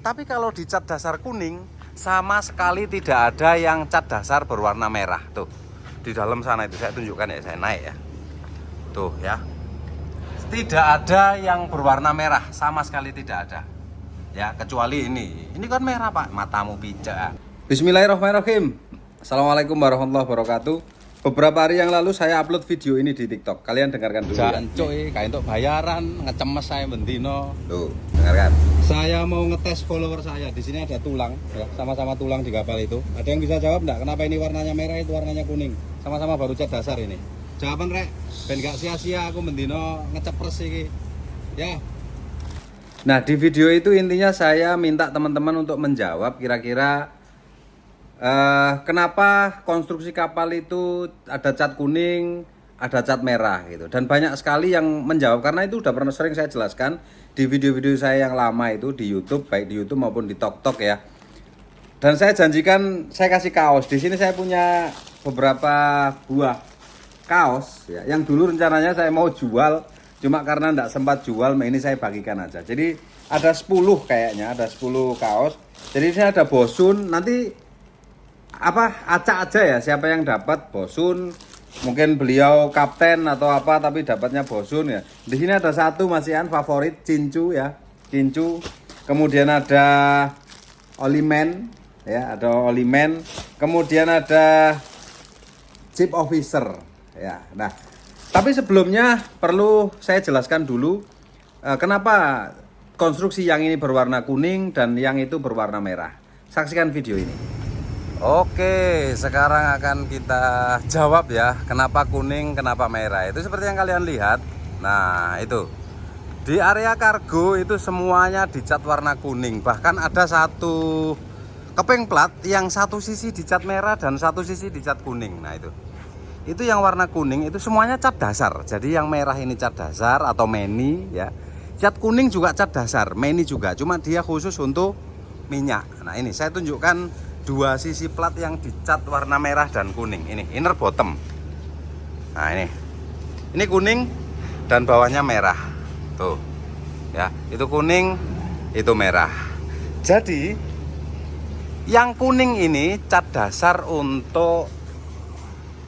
Tapi kalau di cat dasar kuning, sama sekali tidak ada yang cat dasar berwarna merah. Tuh, di dalam sana itu saya tunjukkan ya, saya naik ya. Tuh ya. Tidak ada yang berwarna merah, sama sekali tidak ada. Ya, kecuali ini. Ini kan merah, Pak. Matamu pijak. Bismillahirrahmanirrahim. Assalamualaikum warahmatullahi wabarakatuh. Beberapa hari yang lalu saya upload video ini di TikTok. Kalian dengarkan dulu ya. Jancuk kayak untuk bayaran ngecemes saya bendino. Tuh, dengarkan. Saya mau ngetes follower saya. Di sini ada tulang, ya, sama-sama tulang di kapal itu. Ada yang bisa jawab enggak? Kenapa ini warnanya merah, itu warnanya kuning? Sama-sama baru cat dasar ini. Jawaban rek, ben gak sia-sia aku mendino ngecepres iki. Ya. Nah, di video itu intinya saya minta teman-teman untuk menjawab kira-kira kenapa konstruksi kapal itu ada cat kuning, ada cat merah gitu. Dan banyak sekali yang menjawab karena itu udah pernah sering saya jelaskan di video-video saya yang lama itu di YouTube, baik di YouTube maupun di TikTok ya. Dan saya janjikan saya kasih kaos. Di sini saya punya beberapa buah kaos ya, yang dulu rencananya saya mau jual, cuma karena enggak sempat jual, ini saya bagikan aja. Jadi ada 10 kayaknya, ada 10 kaos. Jadi di sini ada bosun, nanti acak aja ya siapa yang dapat bosun, mungkin beliau kapten atau apa tapi dapatnya bosun ya. Di sini ada satu masihan favorit cincu ya, cincu. Kemudian ada oliman ya, ada oliman. Kemudian ada chief officer ya. Nah, tapi sebelumnya perlu saya jelaskan dulu kenapa konstruksi yang ini berwarna kuning dan yang itu berwarna merah. Saksikan video ini. Oke, sekarang akan kita jawab ya, kenapa kuning, kenapa merah. Itu seperti yang kalian lihat. Nah, itu di area kargo itu semuanya dicat warna kuning. Bahkan ada satu keping plat yang satu sisi dicat merah dan satu sisi dicat kuning. Nah, itu yang warna kuning itu semuanya cat dasar. Jadi yang merah ini cat dasar atau meni ya. Cat kuning juga cat dasar, meni juga. Cuma dia khusus untuk minyak. Nah, ini saya tunjukkan dua sisi plat yang dicat warna merah dan kuning. Ini inner bottom. Nah, ini kuning dan bawahnya merah. Tuh. Ya, itu kuning, itu merah. Jadi yang kuning ini cat dasar untuk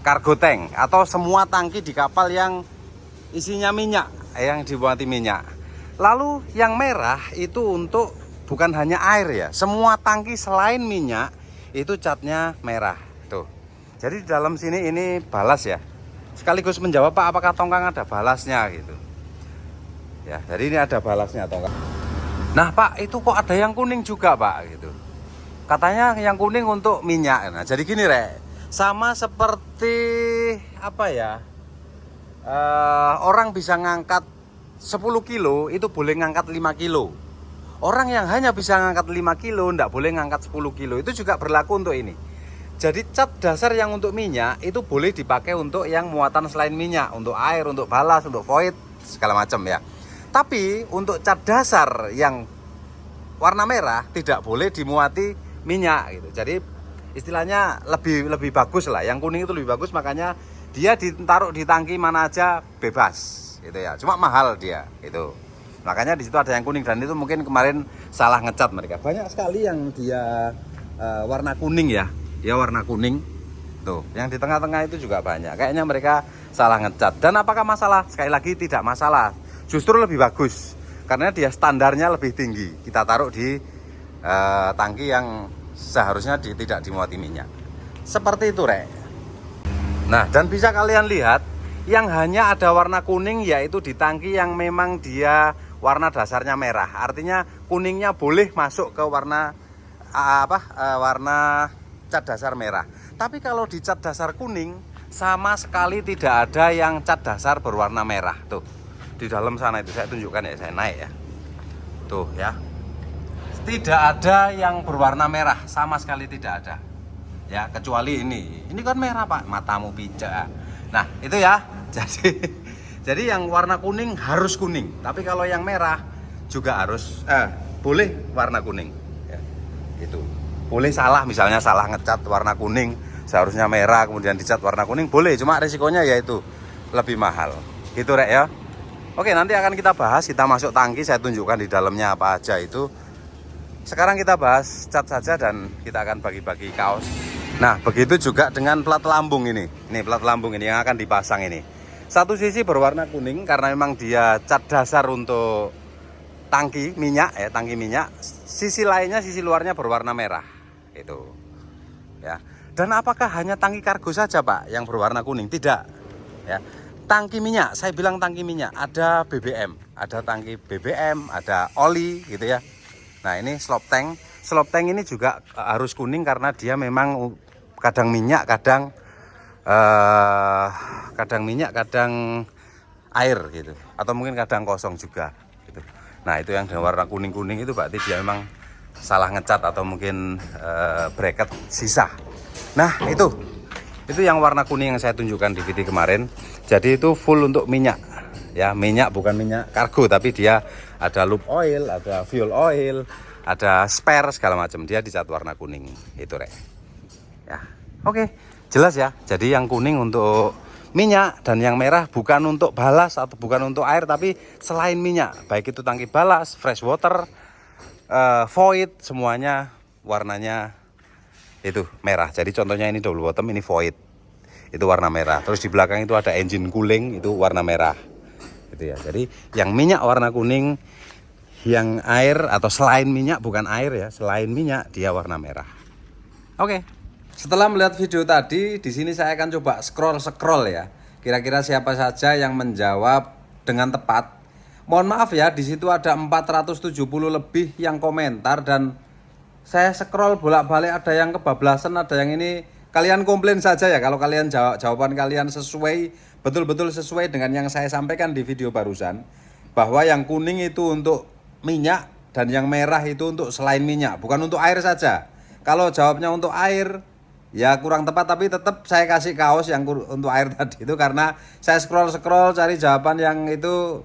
cargo tank atau semua tangki di kapal yang isinya minyak, yang dibuati minyak. Lalu yang merah itu untuk bukan hanya air ya, semua tangki selain minyak itu catnya merah. Tuh. Jadi di dalam sini ini balas ya. Sekaligus menjawab, Pak, apakah tongkang ada balasnya gitu. Ya, jadi ini ada balasnya tongkang. Nah, Pak, itu kok ada yang kuning juga, Pak gitu. Katanya yang kuning untuk minyak. Nah, jadi gini, Rek. Sama seperti apa ya? Orang bisa ngangkat 10 kilo itu boleh ngangkat 5 kilo. Orang yang hanya bisa ngangkat 5 kilo tidak boleh ngangkat 10 kilo. Itu juga berlaku untuk ini. Jadi cat dasar yang untuk minyak itu boleh dipakai untuk yang muatan selain minyak, untuk air, untuk balas, untuk void, segala macam ya. Tapi untuk cat dasar yang warna merah tidak boleh dimuati minyak gitu. Jadi istilahnya lebih bagus lah. Yang kuning itu lebih bagus, makanya dia ditaruh di tangki mana aja bebas gitu ya. Cuma mahal dia itu. Makanya di situ ada yang kuning dan itu mungkin kemarin salah ngecat mereka. Banyak sekali yang dia warna kuning ya. Dia warna kuning. Tuh, yang di tengah-tengah itu juga banyak. Kayaknya mereka salah ngecat. Dan apakah masalah? Sekali lagi tidak masalah. Justru lebih bagus. Karena dia standarnya lebih tinggi. Kita taruh di tangki yang seharusnya tidak dimuati minyak. Seperti itu, Rek. Nah, dan bisa kalian lihat yang hanya ada warna kuning yaitu di tangki yang memang dia warna dasarnya merah. Artinya kuningnya boleh masuk ke warna warna cat dasar merah. Tapi kalau di cat dasar kuning sama sekali tidak ada yang cat dasar berwarna merah. Tuh. Di dalam sana itu saya tunjukkan ya, saya naik ya. Tuh ya. Tidak ada yang berwarna merah, sama sekali tidak ada. Ya, kecuali ini. Ini kan merah, Pak. Matamu pijak. Nah, itu ya. Jadi yang warna kuning harus kuning, tapi kalau yang merah juga harus boleh warna kuning. Ya, itu boleh salah, misalnya salah ngecat warna kuning, seharusnya merah kemudian dicat warna kuning boleh, cuma resikonya yaitu lebih mahal. Gitu, Rek ya. Oke, nanti akan kita bahas, kita masuk tangki, saya tunjukkan di dalamnya apa aja itu. sekarang kita bahas cat saja dan kita akan bagi-bagi kaos. Nah, begitu juga dengan plat lambung ini. Ini plat lambung ini yang akan dipasang ini. Satu sisi berwarna kuning karena memang dia cat dasar untuk tangki minyak ya, tangki minyak. Sisi lainnya, sisi luarnya berwarna merah. Itu. Ya. Dan apakah hanya tangki kargo saja, Pak, yang berwarna kuning? Tidak. Ya. Tangki minyak, saya bilang tangki minyak, ada BBM, ada tangki BBM, ada oli gitu ya. Nah, ini slop tank. Slop tank ini juga harus kuning karena dia memang kadang minyak, kadang minyak, kadang air gitu. Atau mungkin kadang kosong juga gitu. Nah, itu yang warna kuning-kuning itu berarti dia memang salah ngecat atau mungkin bracket sisa. Nah, itu yang warna kuning yang saya tunjukkan di video kemarin. Jadi itu full untuk minyak. Ya, minyak bukan minyak kargo tapi dia ada loop oil, ada fuel oil, ada spare segala macam. Dia dicat warna kuning. Itu, Rek. Ya. Oke, jelas ya. Jadi yang kuning untuk minyak dan yang merah bukan untuk balas atau bukan untuk air tapi selain minyak. Baik itu tangki balas, fresh water, void, semuanya warnanya itu merah. Jadi contohnya ini double bottom, ini void. Itu warna merah. Terus di belakang itu ada engine cooling, itu warna merah. Gitu ya. Jadi yang minyak warna kuning, yang air atau selain minyak bukan air ya, selain minyak dia warna merah. Oke. Setelah melihat video tadi, di sini saya akan coba scroll ya. Kira-kira siapa saja yang menjawab dengan tepat. Mohon maaf ya, di situ ada 470 lebih yang komentar dan saya scroll bolak-balik, ada yang kebablasan, ada yang ini. Kalian komplain saja ya kalau kalian jawaban kalian sesuai, betul-betul sesuai dengan yang saya sampaikan di video barusan, bahwa yang kuning itu untuk minyak dan yang merah itu untuk selain minyak, bukan untuk air saja. Kalau jawabnya untuk air ya kurang tepat, tapi tetap saya kasih kaos yang untuk air tadi itu karena saya scroll cari jawaban yang itu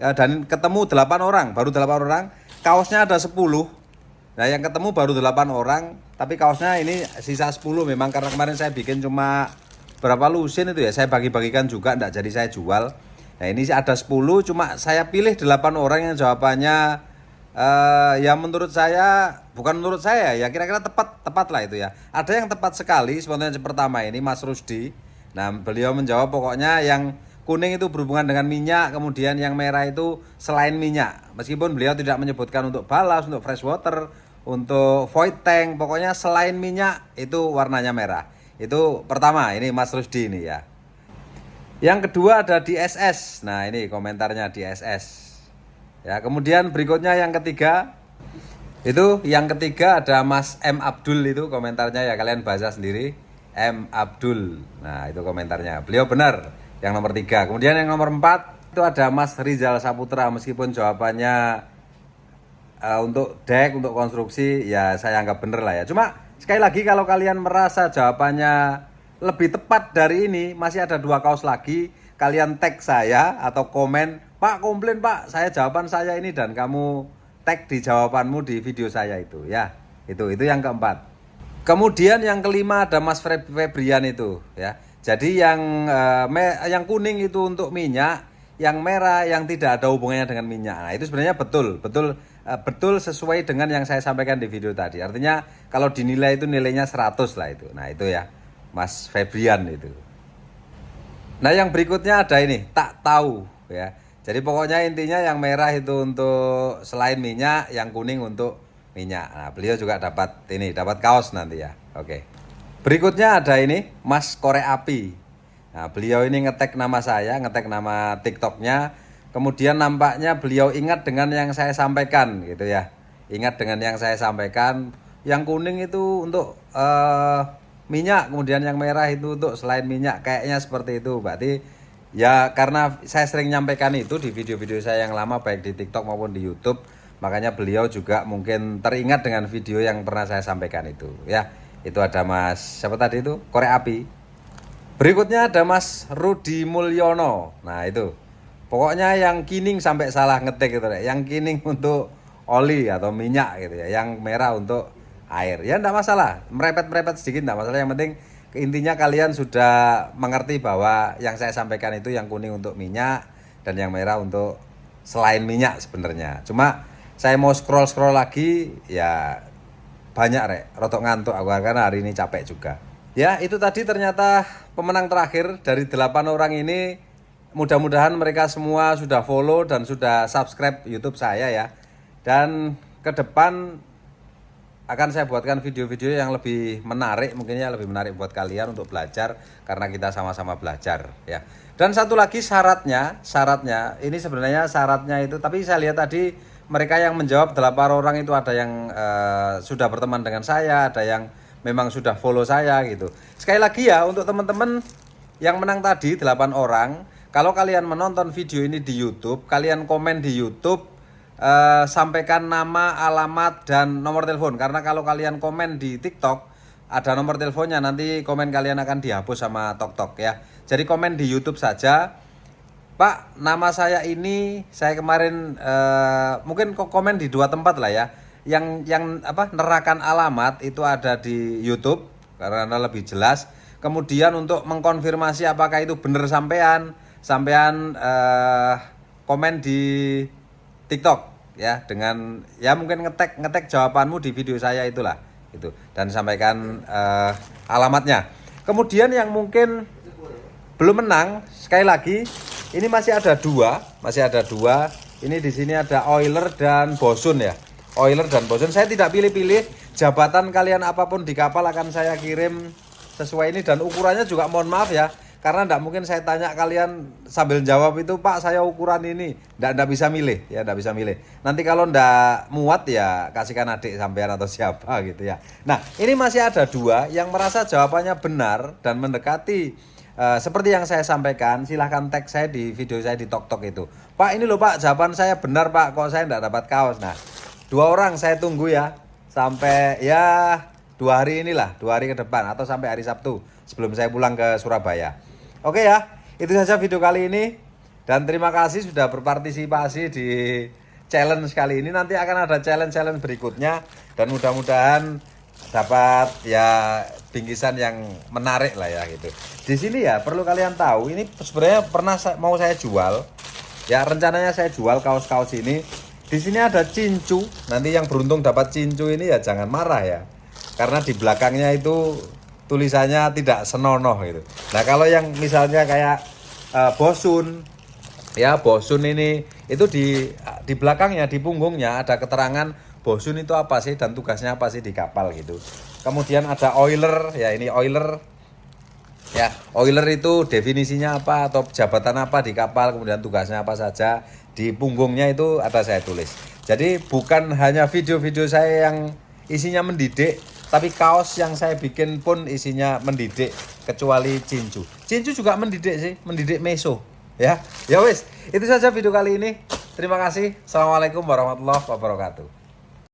ya, dan ketemu 8 orang, baru 8 orang. Kaosnya ada 10. Nah, yang ketemu baru 8 orang, tapi kaosnya ini sisa 10 memang karena kemarin saya bikin cuma berapa lusin itu ya, saya bagi-bagikan juga, enggak jadi saya jual. Nah, ini ada 10, cuma saya pilih 8 orang yang jawabannya ya menurut saya, bukan menurut saya ya, kira-kira tepat lah itu ya. Ada yang tepat sekali, sebenarnya pertama ini Mas Rusdi. Nah, beliau menjawab pokoknya yang kuning itu berhubungan dengan minyak, kemudian yang merah itu selain minyak. Meskipun beliau tidak menyebutkan untuk balas, untuk fresh water, untuk void tank, pokoknya selain minyak itu warnanya merah. Itu pertama, ini Mas Rusdi ini ya. Yang kedua ada DSS. Nah, ini komentarnya DSS. Ya, kemudian berikutnya yang ketiga. Itu yang ketiga ada Mas M Abdul, itu komentarnya ya kalian baca sendiri. M Abdul. Nah, itu komentarnya. Beliau benar yang nomor 3. Kemudian yang nomor 4 itu ada Mas Rizal Saputra, meskipun jawabannya untuk deck, untuk konstruksi ya saya anggap bener lah ya. Cuma sekali lagi kalau kalian merasa jawabannya lebih tepat dari ini, masih ada 2 kaos lagi. Kalian tag saya atau komen, "Pak, komplain Pak, saya jawaban saya ini," dan kamu tag di jawabanmu di video saya itu ya. Itu yang keempat. Kemudian yang kelima ada Mas Febrian itu ya. Jadi yang kuning itu untuk minyak, yang merah yang tidak ada hubungannya dengan minyak. Nah, itu sebenarnya betul sesuai dengan yang saya sampaikan di video tadi. Artinya kalau dinilai itu nilainya 100 lah itu. Nah, itu ya Mas Febrian itu. Nah, yang berikutnya ada ini, tak tahu ya. Jadi pokoknya intinya yang merah itu untuk selain minyak, yang kuning untuk minyak. Nah, beliau juga dapat kaos nanti ya. Oke. Berikutnya ada ini Mas Korek Api. Nah, beliau ini ngetek nama saya, ngetek nama TikToknya. Kemudian nampaknya beliau ingat dengan yang saya sampaikan gitu ya. Ingat dengan yang saya sampaikan. Yang kuning itu untuk minyak, kemudian yang merah itu untuk selain minyak. Kayaknya seperti itu. Berarti ya karena saya sering nyampaikan itu di video-video saya yang lama baik di TikTok maupun di YouTube. Makanya beliau juga mungkin teringat dengan video yang pernah saya sampaikan itu ya. Itu ada Mas, siapa tadi itu? Korek Api. Berikutnya ada Mas Rudi Mulyono. Nah, itu. Pokoknya yang kining sampai salah ngetik gitu deh. Yang kining untuk oli atau minyak gitu ya. Yang merah untuk air. Ya enggak masalah. Merepet-merepet sedikit enggak masalah. Yang penting intinya kalian sudah mengerti bahwa yang saya sampaikan itu yang kuning untuk minyak dan yang merah untuk selain minyak sebenarnya. Cuma saya mau scroll lagi ya banyak rek, rotok ngantuk aku karena hari ini capek juga. Ya, itu tadi ternyata pemenang terakhir dari 8 orang ini. Mudah-mudahan mereka semua sudah follow dan sudah subscribe YouTube saya ya. Dan ke depan akan saya buatkan video-video yang lebih menarik, mungkinnya lebih menarik buat kalian untuk belajar karena kita sama-sama belajar ya. Dan satu lagi syaratnya ini sebenarnya syaratnya itu, tapi saya lihat tadi mereka yang menjawab 8 orang itu ada yang sudah berteman dengan saya, ada yang memang sudah follow saya gitu. Sekali lagi ya untuk teman-teman yang menang tadi 8 orang, kalau kalian menonton video ini di YouTube, kalian komen di YouTube, sampaikan nama, alamat, dan nomor telepon. Karena kalau kalian komen di TikTok ada nomor teleponnya, nanti komen kalian akan dihapus sama TikTok ya. Jadi komen di YouTube saja, Pak, nama saya ini, saya kemarin mungkin komen di 2 tempat lah ya. Yang nerakan alamat itu ada di YouTube karena lebih jelas. Kemudian untuk mengkonfirmasi apakah itu benar sampean komen di TikTok ya, dengan ya mungkin ngetek jawabanmu di video saya itulah itu, dan sampaikan alamatnya. Kemudian yang mungkin belum menang, sekali lagi ini masih ada dua. Ini di sini ada Euler dan Bosun ya. Euler dan Bosun. Saya tidak pilih-pilih, jabatan kalian apapun di kapal akan saya kirim sesuai ini, dan ukurannya juga mohon maaf ya. Karena tidak mungkin saya tanya kalian sambil jawab itu, Pak saya ukuran ini. Tidak bisa milih ya, tidak bisa milih. Nanti kalau tidak muat ya kasihkan adik sampean atau siapa gitu ya. Nah ini masih ada 2 yang merasa jawabannya benar dan mendekati seperti yang saya sampaikan. Silahkan tag saya di video saya di TikTok itu. Pak ini loh Pak, jawaban saya benar Pak, kok saya tidak dapat kaos. Nah 2 orang saya tunggu ya, sampai ya 2 hari inilah, 2 hari ke depan atau sampai hari Sabtu sebelum saya pulang ke Surabaya. Oke ya, itu saja video kali ini. Dan terima kasih sudah berpartisipasi di challenge kali ini. Nanti akan ada challenge berikutnya. Dan mudah-mudahan dapat ya bingkisan yang menarik lah ya gitu. Di sini ya perlu kalian tahu, ini sebenarnya pernah mau saya jual. Ya rencananya saya jual kaos-kaos ini. Di sini ada cincu. Nanti yang beruntung dapat cincu ini ya jangan marah ya. Karena di belakangnya itu tulisannya tidak senonoh gitu. Nah kalau yang misalnya kayak Bosun ya, Bosun ini itu di belakangnya, di punggungnya ada keterangan Bosun itu apa sih dan tugasnya apa sih di kapal gitu. Kemudian ada Euler ya, ini Euler ya, Euler itu definisinya apa atau jabatan apa di kapal, kemudian tugasnya apa saja, di punggungnya itu ada saya tulis. Jadi bukan hanya video-video saya yang isinya mendidik, tapi kaos yang saya bikin pun isinya mendidik, kecuali cincu. Cincu juga mendidik sih, mendidik meso. Ya wis, itu saja video kali ini. Terima kasih. Assalamualaikum warahmatullahi wabarakatuh.